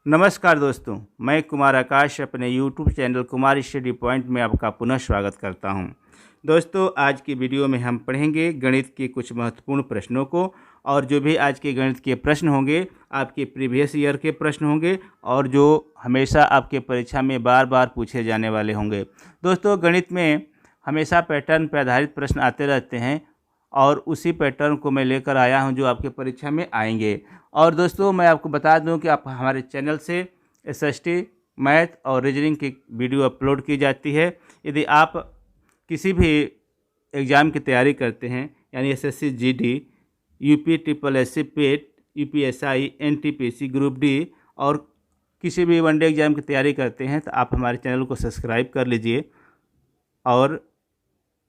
नमस्कार दोस्तों, मैं कुमार आकाश अपने YouTube channel Kumar study point में आपका पुनः स्वागत करता हूं। दोस्तों, आज की वीडियो में हम पढ़ेंगे गणित के कुछ महत्वपूर्ण प्रश्नों को। और जो भी आज के गणित के प्रश्न होंगे आपके प्रीवियस ईयर के प्रश्न होंगे और जो हमेशा आपके परीक्षा में बार बार पूछे जाने वाले होंगे। दोस्तों, गणित में हमेशा पैटर्न पर आधारित प्रश्न आते रहते हैं और उसी पैटर्न को मैं लेकर आया हूं जो आपके परीक्षा में आएंगे। और दोस्तों, मैं आपको बता दूं कि आप हमारे चैनल से एसएसटी, मैथ और रीजनिंग की वीडियो अपलोड की जाती है। यदि आप किसी भी एग्ज़ाम की तैयारी करते हैं, यानी SSC GD, UP triple SC पेट, यूपीएसआई, एनटीपीसी, ग्रुप डी और किसी भी वनडे एग्ज़ाम की तैयारी करते हैं, तो आप हमारे चैनल को सब्सक्राइब कर लीजिए और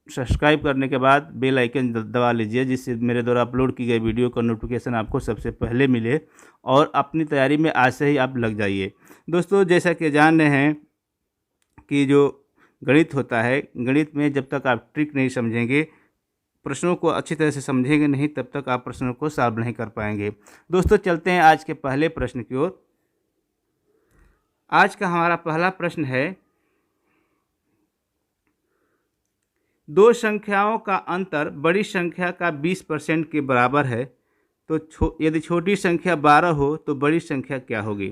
सब्सक्राइब करने के बाद बेल आइकन दबा लीजिए, जिससे मेरे द्वारा अपलोड की गई वीडियो का नोटिफिकेशन आपको सबसे पहले मिले और अपनी तैयारी में आज से ही आप लग जाइए। दोस्तों, जैसा कि जान रहे हैं कि जो गणित होता है, गणित में जब तक आप ट्रिक नहीं समझेंगे, प्रश्नों को अच्छी तरह से समझेंगे नहीं, तब तक आप प्रश्नों को सॉल्व नहीं कर पाएंगे। दोस्तों, चलते हैं आज के पहले प्रश्न की ओर। आज का हमारा पहला प्रश्न है, दो संख्याओं का अंतर बड़ी संख्या का 20% के बराबर है, तो यदि छोटी संख्या 12 हो तो बड़ी संख्या क्या होगी।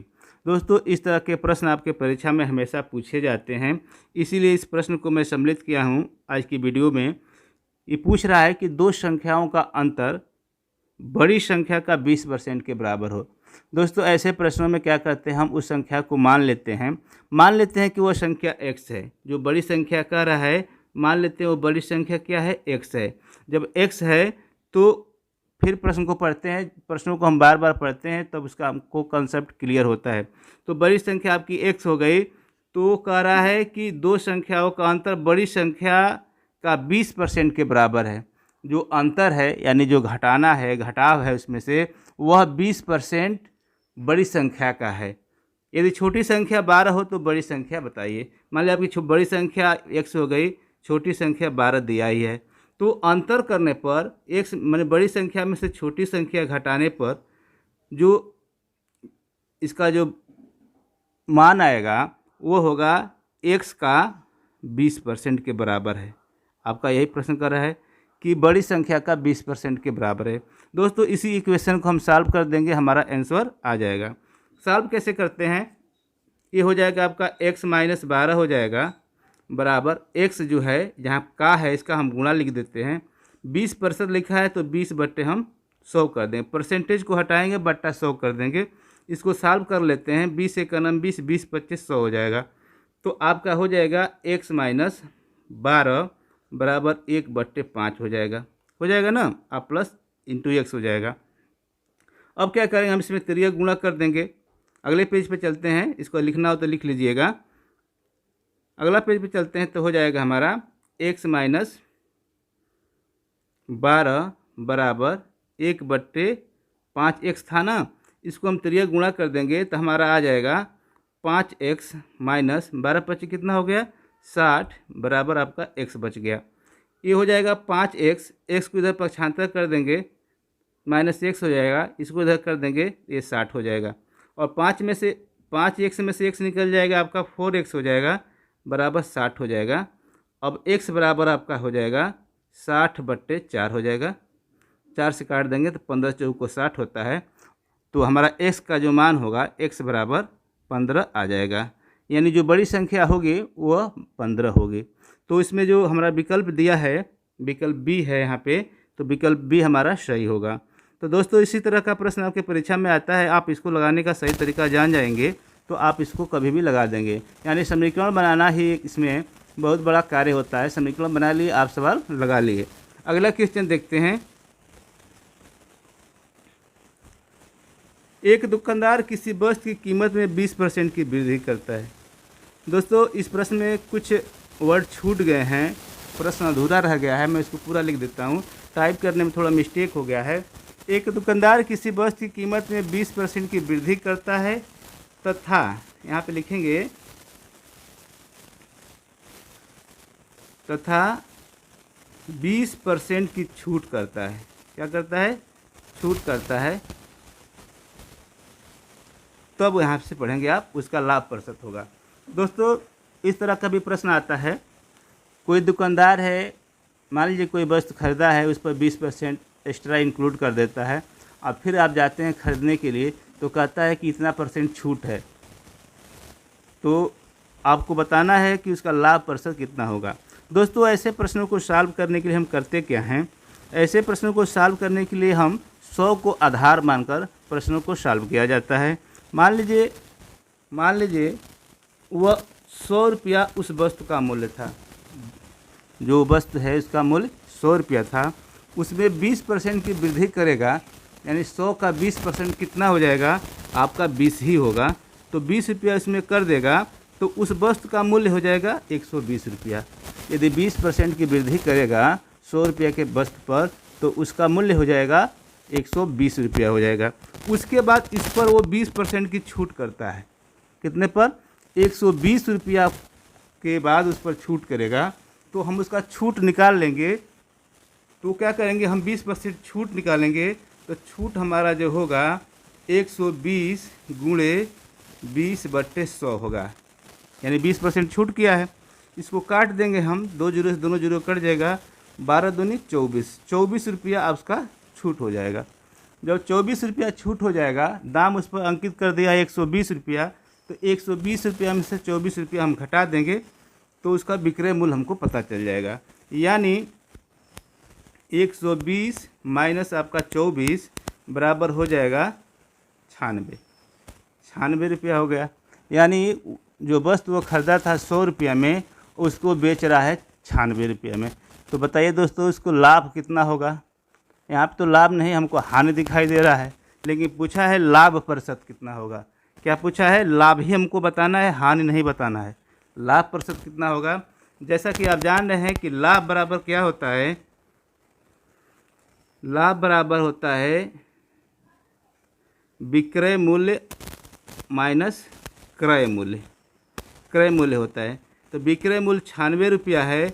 दोस्तों, इस तरह के प्रश्न आपके परीक्षा में हमेशा पूछे जाते हैं, इसीलिए इस प्रश्न को मैं सम्मिलित किया हूं आज की वीडियो में। ये पूछ रहा है कि दो संख्याओं का अंतर बड़ी संख्या का 20% के बराबर हो। दोस्तों, ऐसे प्रश्नों में क्या करते हैं, हम उस संख्या को मान लेते हैं कि वह संख्या x है। जो बड़ी संख्या कह रहा है, मान लेते हैं वो बड़ी संख्या क्या है, x है। जब x है तो फिर प्रश्न को पढ़ते हैं, प्रश्नों को हम बार बार पढ़ते हैं, तब उसका हमको कंसेप्ट क्लियर होता है। तो बड़ी संख्या आपकी x हो गई, तो कह रहा है कि दो संख्याओं का अंतर बड़ी संख्या का 20% के बराबर है। जो अंतर है, यानी जो घटाना है, घटाव है उसमें से, वह 20% बड़ी संख्या का है। यदि छोटी संख्या 12 हो तो बड़ी संख्या बताइए। मान लिया आपकी बड़ी संख्या x हो गई, छोटी संख्या 12 दिया ही है, तो अंतर करने पर x माने बड़ी संख्या में से छोटी संख्या घटाने पर जो इसका जो मान आएगा वो होगा x का 20% के बराबर है। आपका यही प्रश्न कर रहा है कि बड़ी संख्या का 20% के बराबर है। दोस्तों, इसी इक्वेशन को हम सॉल्व कर देंगे, हमारा आंसर आ जाएगा। सॉल्व कैसे करते हैं, ये हो जाएगा आपका x - 12 हो जाएगा बराबर x जो है, जहाँ का है इसका हम गुणा लिख देते हैं। 20% लिखा है तो 20 बट्टे हम 100 कर देंगे, परसेंटेज को हटाएंगे, बट्टा 100 कर देंगे। इसको सॉल्व कर लेते हैं। 20 × 20, 20 × 25 100 हो जाएगा। तो आपका हो जाएगा x - 12 बराबर 1/5 हो जाएगा ना, आप प्लस इंटू x हो जाएगा। अब क्या करेंगे, हम इसमें तिर्यक गुणा कर देंगे। अगले पेज पे चलते हैं, इसको लिखना हो तो लिख लीजिएगा। अगला पेज पे चलते हैं तो हो जाएगा हमारा x - 12 बराबर 1/5 x था ना, इसको हम तिर्यक गुणा कर देंगे तो हमारा आ जाएगा 5x - 12 25 कितना हो गया, 60 बराबर आपका x बच गया। ये हो जाएगा 5x, x को इधर पक्षांतर कर देंगे, -x हो जाएगा, इसको इधर कर देंगे, ये 60 हो जाएगा। और 5x में से x निकल जाएगा, आपका 4x हो जाएगा बराबर 60 हो जाएगा। अब x बराबर आपका हो जाएगा 60/4 हो जाएगा। 4 से काट देंगे तो 15 × 4 = 60 होता है। तो हमारा x का जो मान होगा, x बराबर 15 आ जाएगा, यानी जो बड़ी संख्या होगी वह 15 होगी। तो इसमें जो हमारा विकल्प दिया है, विकल्प बी है यहाँ पे, तो विकल्प बी हमारा सही होगा। तो दोस्तों, इसी तरह का प्रश्न आपके परीक्षा में आता है, आप इसको लगाने का सही तरीका जान जाएंगे तो आप इसको कभी भी लगा देंगे। यानी समीकरण बनाना ही इसमें बहुत बड़ा कार्य होता है। समीकरण बना लिए, आप सवाल लगा लिए। अगला क्वेश्चन देखते हैं। एक दुकानदार किसी वस्तु की कीमत में 20% की वृद्धि करता है। दोस्तों, इस प्रश्न में कुछ वर्ड छूट गए हैं, प्रश्न अधूरा रह गया है, मैं इसको पूरा लिख देता हूँ, टाइप करने में थोड़ा मिस्टेक हो गया है। एक दुकानदार किसी वस्तु की कीमत में 20% की वृद्धि करता है तथा यहाँ पे लिखेंगे तथा 20% की छूट करता है। क्या करता है, छूट करता है। तब यहाँ से पढ़ेंगे आप, उसका लाभ प्रतिशत होगा। दोस्तों इस तरह का भी प्रश्न आता है, कोई दुकानदार है, मान लीजिए कोई वस्तु खरीदा है, उस पर 20% एक्स्ट्रा इंक्लूड कर देता है, और फिर आप जाते हैं खरीदने के लिए तो कहता है कि इतना % छूट है, तो आपको बताना है कि उसका लाभ प्रतिशत कितना होगा। दोस्तों ऐसे प्रश्नों को सॉल्व करने के लिए हम करते क्या हैं, ऐसे प्रश्नों को सॉल्व करने के लिए हम 100 को आधार मानकर प्रश्नों को सॉल्व किया जाता है। मान लीजिए वह 100 रुपया उस वस्तु का मूल्य था, जो वस्तु है उसका मूल्य 100 रुपया था, उसमें 20% की वृद्धि करेगा, यानी 100 का 20% कितना हो जाएगा, आपका 20 ही होगा, तो 20 रुपया इसमें कर देगा, तो उस वस्तु का मूल्य हो जाएगा 120 रुपया। यदि 20% की वृद्धि करेगा 100 रुपया के वस्तु पर, तो उसका मूल्य हो जाएगा 120 रुपया हो जाएगा। उसके बाद इस पर वो 20% की छूट करता है, कितने पर, 120 रुपया के बाद उस पर छूट करेगा, तो हम उसका छूट निकाल लेंगे। तो क्या करेंगे, हम 20% छूट निकालेंगे, तो छूट हमारा जो होगा 120 गुणे 20/100 होगा, यानी 20% छूट किया है। इसको काट देंगे हम, 2 जीरो से दोनों जीरो कट जाएगा, 12 दूनी 24 रुपया उसका छूट हो जाएगा। जब 24 रुपया छूट हो जाएगा, दाम उस पर अंकित कर दिया 120 रुपया, तो 120 रुपया में से 24 रुपया हम घटा देंगे, तो उसका विक्रय मूल्य हमको पता चल जाएगा। यानी 120 माइनस आपका 24 बराबर हो जाएगा 96 रुपया हो गया। यानी जो वस्तु वो खरीदा था 100 रुपया में, उसको बेच रहा है 96 रुपये में। तो बताइए दोस्तों उसको लाभ कितना होगा। यहाँ पे तो लाभ नहीं, हमको हानि दिखाई दे रहा है, लेकिन पूछा है लाभ प्रतिशत कितना होगा। क्या पूछा है, लाभ ही हमको बताना है, हानि नहीं बताना है। लाभ प्रतिशत कितना होगा, जैसा कि आप जान रहे हैं कि लाभ बराबर क्या होता है, लाभ बराबर होता है विक्रय मूल्य माइनस क्रय मूल्य। क्रय मूल्य होता है, तो विक्रय मूल्य 96 रुपया है,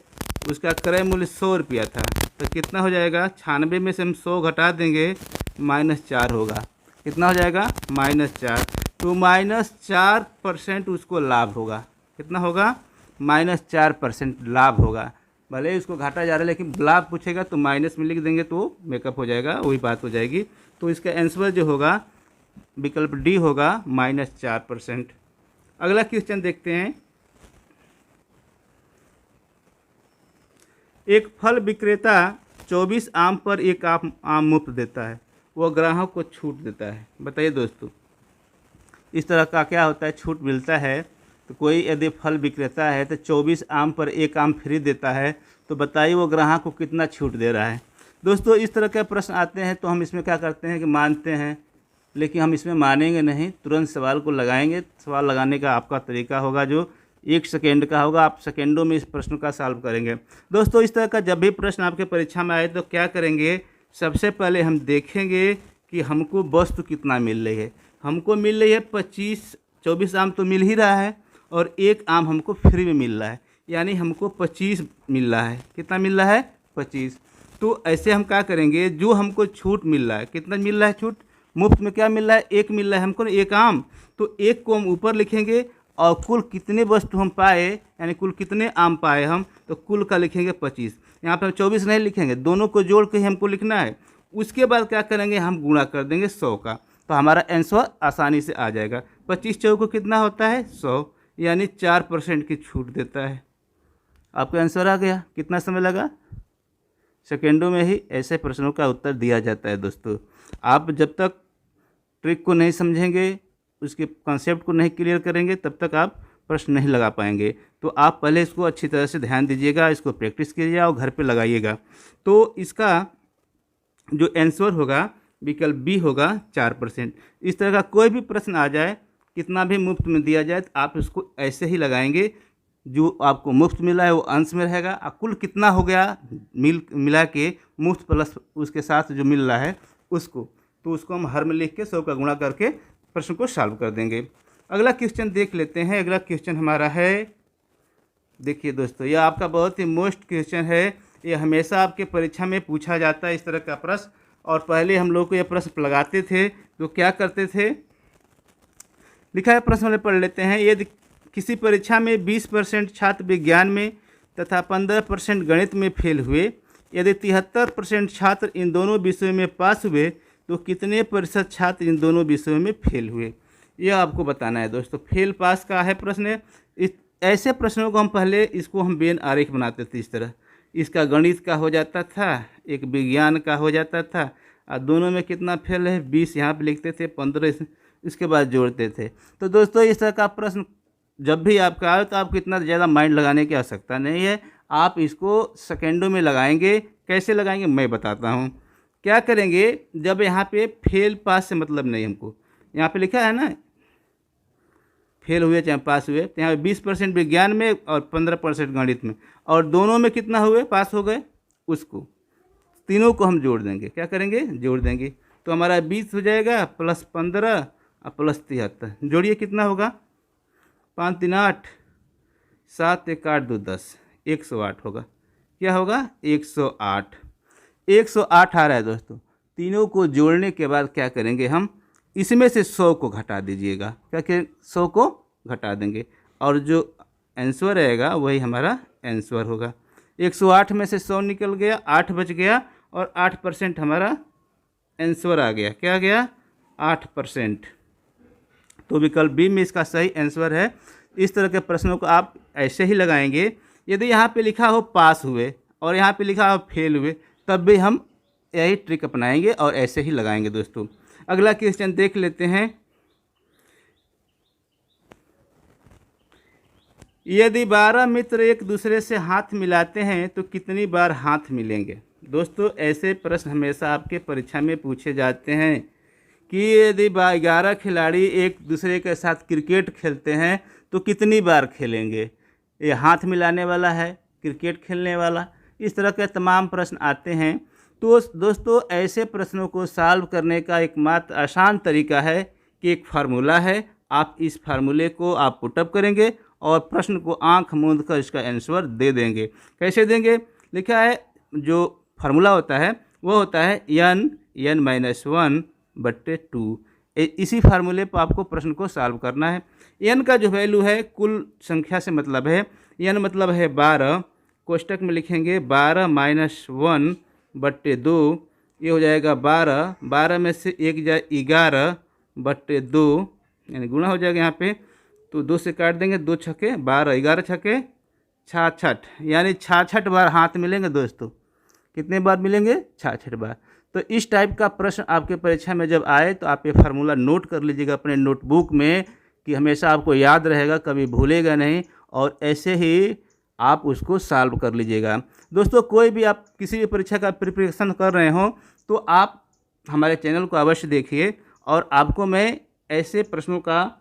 उसका क्रय मूल्य 100 रुपया था, तो कितना हो जाएगा, 96 में से हम 100 घटा देंगे, -4 होगा। कितना हो जाएगा, -4। तो -4% उसको लाभ होगा। कितना होगा, -4% लाभ होगा। भले ही उसको घाटा जा रहा है, लेकिन लाभ पूछेगा तो माइनस में लिख देंगे तो मेकअप हो जाएगा, वही बात हो जाएगी। तो इसका आंसर जो होगा विकल्प डी होगा, -4%। अगला क्वेश्चन देखते हैं। एक फल विक्रेता 24 आम पर एक आम मुफ्त देता है, वह ग्राहक को छूट देता है। बताइए दोस्तों इस तरह का क्या होता है, छूट मिलता है। तो कोई यदि फल विक्रेता है तो 24 आम पर एक आम फ्री देता है, तो बताइए वो ग्राहक को कितना छूट दे रहा है। दोस्तों इस तरह के प्रश्न आते हैं तो हम इसमें क्या करते हैं कि मानते हैं, लेकिन हम इसमें मानेंगे नहीं, तुरंत सवाल को लगाएंगे। सवाल लगाने का आपका तरीका होगा जो 1 सेकेंड का होगा, आप सेकेंडों में इस प्रश्न का सॉल्व करेंगे। दोस्तों इस तरह का जब भी प्रश्न आपके परीक्षा में आए तो क्या करेंगे, सबसे पहले हम देखेंगे कि हमको वस्तु कितना मिल रही है। हमको मिल रही है 24 आम तो मिल ही रहा है, और एक आम हमको फ्री में मिल रहा है, यानी हमको 25 मिल रहा है। कितना मिल रहा है, 25। तो ऐसे हम क्या करेंगे, जो हमको छूट मिल रहा है, कितना मिल रहा है छूट, मुफ्त में क्या मिल रहा है, एक मिल रहा है हमको, एक आम, तो एक को हम ऊपर लिखेंगे, और कुल कितने वस्तु हम पाए, यानी कुल कितने आम पाए हम, तो कुल का लिखेंगे 25। यहाँ पर हम 24 नहीं लिखेंगे, दोनों को जोड़ के ही हमको लिखना है। उसके बाद क्या करेंगे, हम गुणा कर देंगे 100 का, तो हमारा आंसर आसानी से आ जाएगा। 25 चौको कितना होता है, 100, यानी 4% की छूट देता है। आपका आंसर आ गया। कितना समय लगा, सेकेंडों में ही ऐसे प्रश्नों का उत्तर दिया जाता है। दोस्तों आप जब तक ट्रिक को नहीं समझेंगे, उसके कॉन्सेप्ट को नहीं क्लियर करेंगे, तब तक आप प्रश्न नहीं लगा पाएंगे। तो आप पहले इसको अच्छी तरह से ध्यान दीजिएगा, इसको प्रैक्टिस कीजिएगा और घर पे लगाइएगा। तो इसका जो आंसर होगा विकल्प बी होगा, 4%। इस तरह का कोई भी प्रश्न आ जाए, कितना भी मुफ्त में दिया जाए, तो आप इसको ऐसे ही लगाएंगे, जो आपको मुफ्त मिला है वो अंश में रहेगा, और कुल कितना हो गया मिला के मुफ्त प्लस उसके साथ जो मिल रहा है उसको, तो उसको हम हर में लिख के 100 का गुणा करके प्रश्न को सॉल्व कर देंगे। अगला क्वेश्चन देख लेते हैं। अगला क्वेश्चन हमारा है, देखिए दोस्तों यह आपका बहुत ही मोस्ट क्वेश्चन है, ये हमेशा आपके परीक्षा में पूछा जाता है इस तरह का प्रश्न। और पहले हम लोग को यह प्रश्न लगाते थे तो क्या करते थे, लिखा है, प्रश्न वाले पढ़ लेते हैं। यदि किसी परीक्षा में 20% छात्र विज्ञान में तथा 15% गणित में फेल हुए, यदि 73% छात्र इन दोनों विषयों में पास हुए तो कितने प्रतिशत छात्र इन दोनों विषयों में फेल हुए, यह आपको बताना है दोस्तों। फेल पास का है प्रश्न। इस ऐसे प्रश्नों को हम पहले इसको हम वेन आरेख बनाते थे इस तरह, इसका गणित का हो जाता था, एक विज्ञान का हो जाता था, और दोनों में कितना फेल है 20 यहाँ पे लिखते थे, 15 इसके बाद जोड़ते थे। तो दोस्तों इस तरह का प्रश्न जब भी आपका आए तो आपको इतना ज़्यादा माइंड लगाने की आवश्यकता नहीं है, आप इसको सेकेंडों में लगाएंगे। कैसे लगाएंगे मैं बताता हूँ। क्या करेंगे, जब यहाँ पे फेल पास से मतलब नहीं, हमको यहाँ पे लिखा है ना फेल हुए चाहे पास हुए, तो यहाँ 20% विज्ञान में और 15% गणित में, और दोनों में कितना हुए पास हो गए, उसको तीनों को हम जोड़ देंगे। क्या करेंगे, जोड़ देंगे, तो हमारा 20 हो जाएगा प्लस 15 और प्लस 73, जोड़िए कितना होगा, 5 3 8, 7 1 8 2 10, 108 होगा। क्या होगा, 108। 108 आ रहा है दोस्तों। तीनों को जोड़ने के बाद क्या करेंगे, हम इसमें से 100 को घटा दीजिएगा। क्या करें, 100 को घटा देंगे और जो आंसर रहेगा वही हमारा आंसर होगा। 108 में से 100 निकल गया, 8 बच गया और 8% हमारा आंसर आ गया। क्या आ गया, 8%। तो विकल्प बी में इसका सही आंसर है। इस तरह के प्रश्नों को आप ऐसे ही लगाएंगे। यदि यहाँ पे लिखा हो पास हुए और यहाँ पे लिखा हो फेल हुए, तब भी हम यही ट्रिक अपनाएंगे और ऐसे ही लगाएंगे दोस्तों। अगला क्वेश्चन देख लेते हैं। यदि 12 मित्र एक दूसरे से हाथ मिलाते हैं तो कितनी बार हाथ मिलेंगे। दोस्तों ऐसे प्रश्न हमेशा आपके परीक्षा में पूछे जाते हैं कि यदि 11 खिलाड़ी एक दूसरे के साथ क्रिकेट खेलते हैं तो कितनी बार खेलेंगे। ये हाथ मिलाने वाला है, क्रिकेट खेलने वाला, इस तरह के तमाम प्रश्न आते हैं। तो दोस्तों ऐसे प्रश्नों को सॉल्व करने का एकमात्र आसान तरीका है कि एक फार्मूला है, आप इस फार्मूले को आप पुटअप करेंगे और प्रश्न को आंख मूंद कर इसका आंसर दे देंगे। कैसे देंगे, लिखा है जो फार्मूला होता है वो होता है n-1/2। इसी फार्मूले पर आपको प्रश्न को सॉल्व करना है। n का जो वैल्यू है कुल संख्या से मतलब है, n मतलब है 12, कोष्टक में लिखेंगे 12 - 1/2, ये हो जाएगा 12, 12 में से 1 जाए 11/2, यानी गुणा हो जाएगा यहाँ पे, तो 2 से काट देंगे, 2 छक्के 12, 11 छक्के 66, यानी 66 बार हाथ मिलेंगे दोस्तों। कितने बार मिलेंगे, 66 बार। तो इस टाइप का प्रश्न आपके परीक्षा में जब आए तो आप ये फार्मूला नोट कर लीजिएगा अपने नोटबुक में, कि हमेशा आपको याद रहेगा, कभी भूलेगा नहीं, और ऐसे ही आप उसको सॉल्व कर लीजिएगा। दोस्तों कोई भी आप किसी भी परीक्षा का प्रिपरेशन कर रहे हो तो आप हमारे चैनल को अवश्य देखिए, और आपको मैं ऐसे प्रश्नों का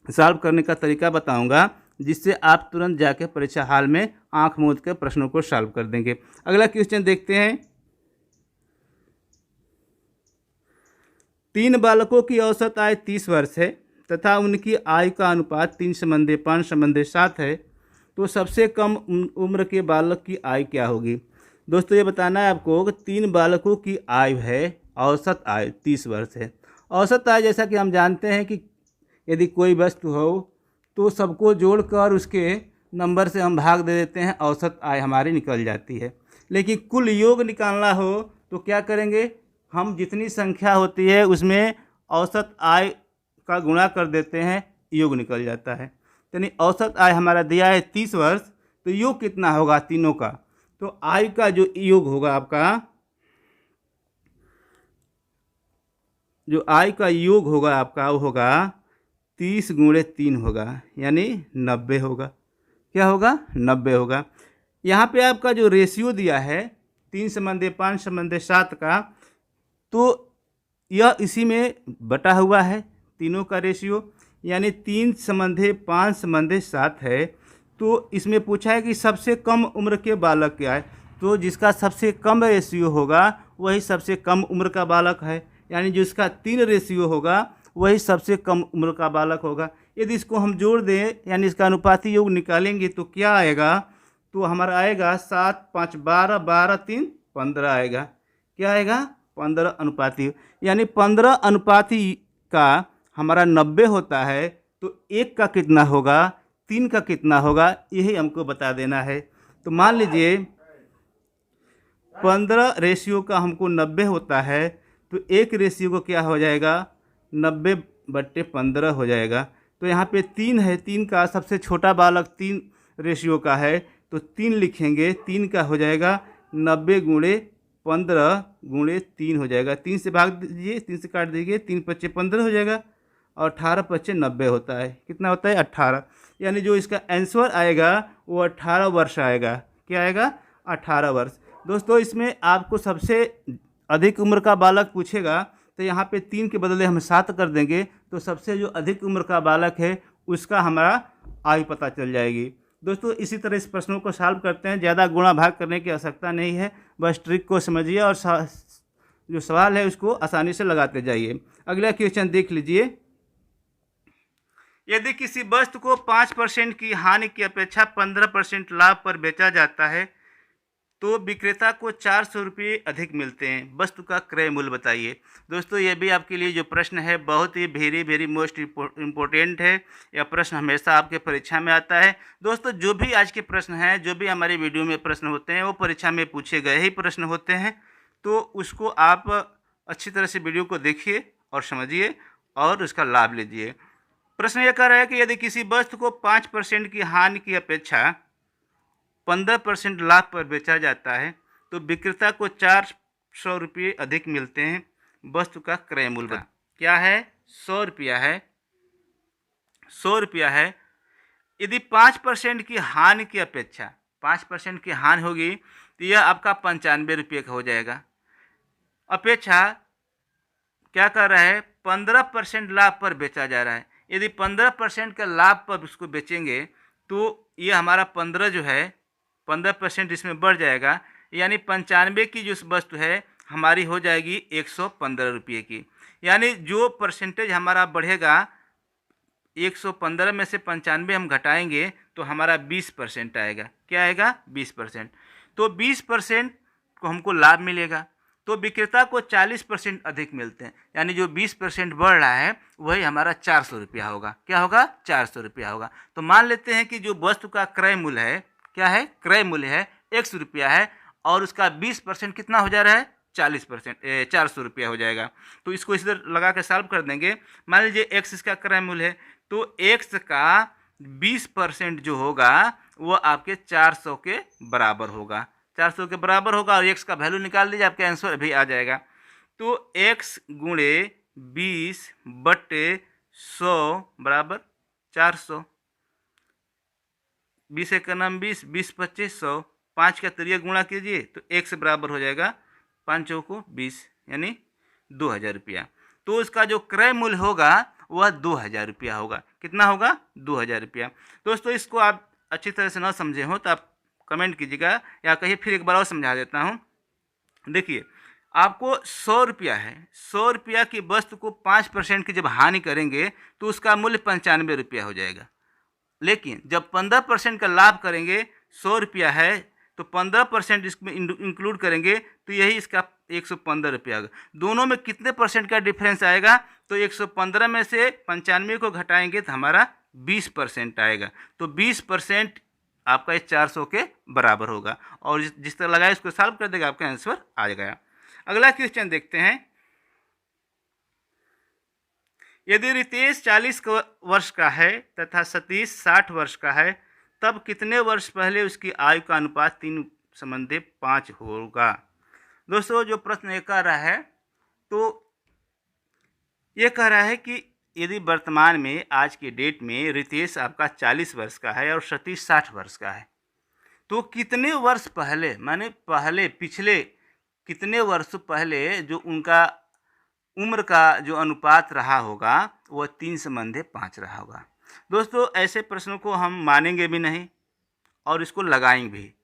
सॉल्व करने का तरीका बताऊंगा जिससे आप तुरंत जाके परीक्षा हाल में आंख मूंद के प्रश्नों को सॉल्व कर देंगे। अगला क्वेश्चन देखते हैं। 3 बालकों की औसत आयु 30 वर्ष है तथा उनकी आयु का अनुपात 3:5:7 है, तो सबसे कम उम्र के बालक की आयु क्या होगी। दोस्तों ये बताना है आपको कि 3 बालकों की आयु है, औसत आयु 30 वर्ष है। औसत आयु जैसा कि हम जानते हैं कि यदि कोई वस्तु हो तो सबको जोड़कर उसके नंबर से हम भाग दे देते हैं, औसत आय हमारी निकल जाती है। लेकिन कुल योग निकालना हो तो क्या करेंगे, हम जितनी संख्या होती है उसमें औसत आय का गुणा कर देते हैं, योग निकल जाता है। यानी औसत आय हमारा दिया है 30 वर्ष, तो योग कितना होगा तीनों का, तो आयु का जो योग होगा आपका, जो आय का योग होगा आपका वो होगा 30 × 3 होगा, यानी 90 होगा। क्या होगा, 90 होगा। यहाँ पे आपका जो रेशियो दिया है 3:5:7 का, तो यह इसी में बटा हुआ है तीनों का रेशियो, यानी 3:5:7 है। तो इसमें पूछा है कि सबसे कम उम्र के बालक क्या है, तो जिसका सबसे कम रेशियो होगा वही सबसे कम उम्र का बालक है, यानी जिसका 3 रेशियो होगा वही सबसे कम उम्र का बालक होगा। यदि इसको हम जोड़ दें यानी इसका अनुपाती योग निकालेंगे तो क्या आएगा, तो हमारा आएगा 7 5 12 12 3 15 आएगा। क्या आएगा, 15 अनुपाती, यानी 15 अनुपाती का हमारा 90 होता है तो 1 का कितना होगा, 3 का कितना होगा, यही हमको बता देना है। तो मान लीजिए 15 रेशियो का हमको 90 होता है तो 1 रेशियो को क्या हो जाएगा, 90/15 हो जाएगा। तो यहाँ पे 3 है, 3 का सबसे छोटा बालक 3 रेशियो का है तो 3 लिखेंगे, 3 का हो जाएगा 90 गुणे 15 गुणे 3 हो जाएगा। 3 से भाग दीजिए, 3 से काट दीजिए, 3 पच्चे 15 हो जाएगा और 18 पच्चे 90 होता है। कितना होता है, 18। यानी जो इसका आंसर आएगा वो 18 वर्ष आएगा। क्या आएगा, 18 वर्ष। दोस्तों इसमें आपको सबसे अधिक उम्र का बालक पूछेगा तो यहाँ पे 3 के बदले हम 7 कर देंगे तो सबसे जो अधिक उम्र का बालक है उसका हमारा आयु पता चल जाएगी। दोस्तों इसी तरह इस प्रश्नों को सॉल्व करते हैं, ज़्यादा गुणा भाग करने की आवश्यकता नहीं है, बस ट्रिक को समझिए और जो सवाल है उसको आसानी से लगाते जाइए। अगला क्वेश्चन देख लीजिए। यदि किसी वस्तु को 5% की हानि की अपेक्षा 15% लाभ पर बेचा जाता है तो विक्रेता को 400 रुपये अधिक मिलते हैं, वस्तु का क्रय मूल्य बताइए। दोस्तों ये भी आपके लिए जो प्रश्न है बहुत ही वेरी मोस्ट इम्पोर्टेंट है। यह प्रश्न हमेशा आपके परीक्षा में आता है। दोस्तों जो भी आज के प्रश्न हैं, जो भी हमारी वीडियो में प्रश्न होते हैं वो परीक्षा में पूछे गए ही प्रश्न होते हैं, तो उसको आप अच्छी तरह से वीडियो को देखिए और समझिए और उसका लाभ लीजिए। प्रश्न यह कह रहा है कि यदि किसी वस्तु को 5% की हानि की अपेक्षा 15% लाभ पर बेचा जाता है तो विक्रेता को 400 रुपये अधिक मिलते हैं, वस्तु का क्रय मूल्य क्या है, 100 रुपया है। 100 रुपया है। यदि 5% की हानि की अपेक्षा 5% की हानि होगी तो यह आपका 95 रुपये का हो जाएगा। अपेक्षा क्या कर रहा है, 15% लाभ पर बेचा जा रहा है। यदि 15% के लाभ पर उसको बेचेंगे तो ये हमारा 15 जो है 15% इसमें बढ़ जाएगा, यानी 95 की जो वस्तु है हमारी हो जाएगी 115 रुपये की। यानी जो परसेंटेज हमारा बढ़ेगा 115 में से 95 हम घटाएंगे तो हमारा 20% आएगा। क्या आएगा, 20%। तो 20% को हमको लाभ मिलेगा तो विक्रेता को 40% अधिक मिलते हैं, यानी जो 20% बढ़ रहा है वही हमारा 400 रुपया होगा। क्या होगा, 400 रुपया होगा। तो मान लेते हैं कि जो वस्तु का क्रय मूल्य है, क्या है, क्रय मूल्य है 100 रुपया है और उसका 20% कितना हो जा रहा है, 40%, 400 रुपया हो जाएगा। तो इसको इस तरह लगा के सॉल्व कर देंगे। मान लीजिए x इसका क्रय मूल्य है तो x का 20% जो होगा वो आपके 400 के बराबर होगा। 400 के बराबर होगा और x का वैल्यू निकाल लीजिए, आपका आंसर अभी आ जाएगा। तो x गुणे 20/100 बराबर 400। 20 एक का नाम 20, 20 25 100, 5 का तिरिया गुणा कीजिए तो x बराबर हो जाएगा 5 को 20 यानी 2000 रुपया। तो उसका जो क्रय मूल्य होगा वह 2000 रुपया होगा। कितना होगा, 2000 रुपया। दोस्तों इसको आप अच्छी तरह से ना समझे हो तो आप कमेंट कीजिएगा या कहिए, फिर एक बार और समझा देता हूँ। देखिए आपको 100 रुपया है, 100 रुपया की वस्तु को 5% की जब हानि करेंगे तो उसका मूल्य 95 रुपया हो जाएगा। लेकिन जब 15% का लाभ करेंगे, 100 रुपया है तो 15% इसमें इंक्लूड करेंगे तो यही इसका 115 रुपया होगा। दोनों में कितने परसेंट का डिफरेंस आएगा, तो 115 में से 95 को घटाएंगे तो हमारा 20% आएगा। तो 20% आपका इस 400 के बराबर होगा और जिस तरह लगाए इसको सॉल्व कर देगा आपका आंसर आ जाएगा। अगला क्वेश्चन देखते हैं। यदि रितेश 40 वर्ष का है तथा सतीश 60 वर्ष का है तब कितने वर्ष पहले उसकी आयु का अनुपात 3:5 होगा। दोस्तों जो प्रश्न ये कह रहा है तो ये कह रहा है कि यदि वर्तमान में आज के डेट में रितेश आपका 40 वर्ष का है और सतीश 60 वर्ष का है तो कितने वर्ष पहले, माने पहले पिछले कितने वर्ष पहले जो उनका उम्र का जो अनुपात रहा होगा वह 3:5 रहा होगा। दोस्तों ऐसे प्रश्नों को हम मानेंगे भी नहीं और इसको लगाएंगे भी।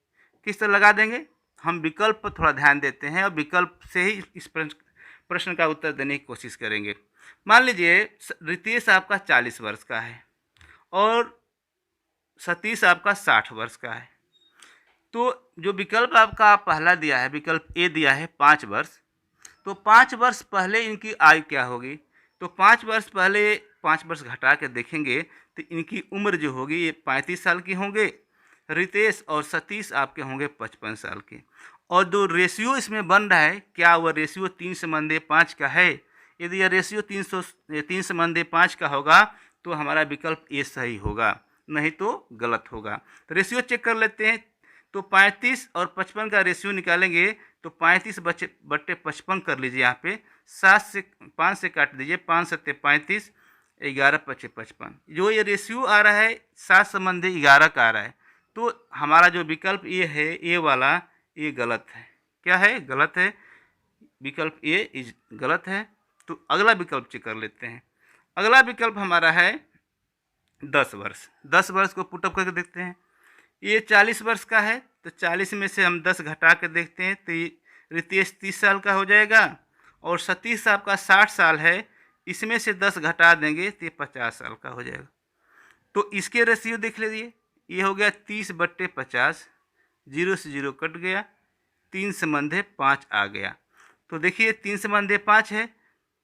किस तरह लगा देंगे, हम विकल्प पर थोड़ा ध्यान देते हैं और विकल्प से ही इस प्रश्न का उत्तर देने की कोशिश करेंगे। मान लीजिए रितेश आपका 40 वर्ष का है और सतीश आपका 60 वर्ष का है। तो जो विकल्प आपका पहला दिया है, विकल्प ए दिया है 5 वर्ष, तो 5 वर्ष पहले इनकी आयु क्या होगी। तो 5 वर्ष पहले 5 वर्ष घटा के देखेंगे तो इनकी उम्र जो होगी ये 35 साल की होंगे, रितेश और सतीश आपके होंगे 55 साल के। और जो रेशियो इसमें बन रहा है, क्या वह रेशियो 3:5 का है? यदि यह रेशियो 3:5 का होगा तो हमारा विकल्प ए सही होगा, नहीं तो गलत होगा। तो रेशियो चेक कर लेते हैं। तो 35 और 55 का रेशियो निकालेंगे तो 35/55 कर लीजिए। यहाँ पे 5 से काट दीजिए, 5 7 35, 11 5 55। जो ये रेशियो आ रहा है 7:11 का आ रहा है, तो हमारा जो विकल्प ये है, ए वाला, ये गलत है। क्या है? गलत है। विकल्प ए गलत है। तो अगला विकल्प चेक कर लेते हैं। अगला विकल्प हमारा है 10 वर्ष। 10 वर्ष को पुटअप करके देखते हैं। ये 40 वर्ष का है, तो 40 में से हम 10 घटा के देखते हैं तो ये रितेश 30 साल का हो जाएगा और सतीश आपका 60 साल है। इसमें से 10 घटा देंगे तो ये 50 साल का हो जाएगा। तो इसके रेशियो देख लीजिए, ये हो गया 30/50, 0 से 0 कट गया, 3:5 आ गया। तो देखिए 3:5 है,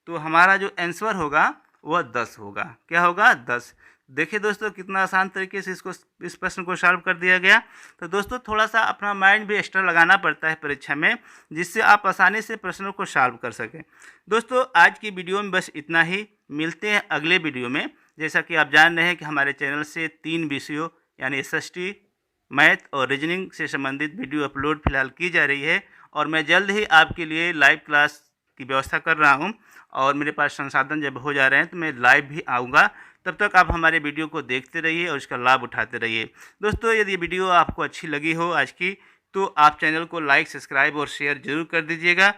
तो हमारा जो आंसर होगा वह 10 होगा। क्या होगा? 10। देखिए दोस्तों कितना आसान तरीके से इस प्रश्न को सॉल्व कर दिया गया। तो दोस्तों थोड़ा सा अपना माइंड भी एक्स्ट्रा लगाना पड़ता है परीक्षा में, जिससे आप आसानी से प्रश्नों को सॉल्व कर सकें। दोस्तों आज की वीडियो में बस इतना ही। मिलते हैं अगले वीडियो में। जैसा कि आप जान रहे हैं कि हमारे चैनल से 3 विषयों यानी SST, मैथ और रीजनिंग से संबंधित वीडियो अपलोड फिलहाल की जा रही है और मैं जल्द ही आपके लिए लाइव क्लास की व्यवस्था कर रहा हूं और मेरे पास संसाधन जब हो जा रहे हैं तो मैं लाइव भी आऊँगा। तब तक आप हमारे वीडियो को देखते रहिए और इसका लाभ उठाते रहिए। दोस्तों यदि वीडियो आपको अच्छी लगी हो आज की, तो आप चैनल को लाइक, सब्सक्राइब और शेयर जरूर कर दीजिएगा।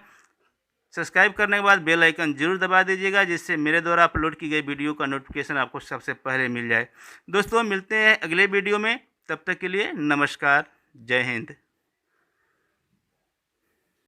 सब्सक्राइब करने के बाद बेल आइकन जरूर दबा दीजिएगा, जिससे मेरे द्वारा अपलोड की गई वीडियो का नोटिफिकेशन आपको सबसे पहले मिल जाए। दोस्तों मिलते हैं अगले वीडियो में, तब तक के लिए नमस्कार, जय हिंद।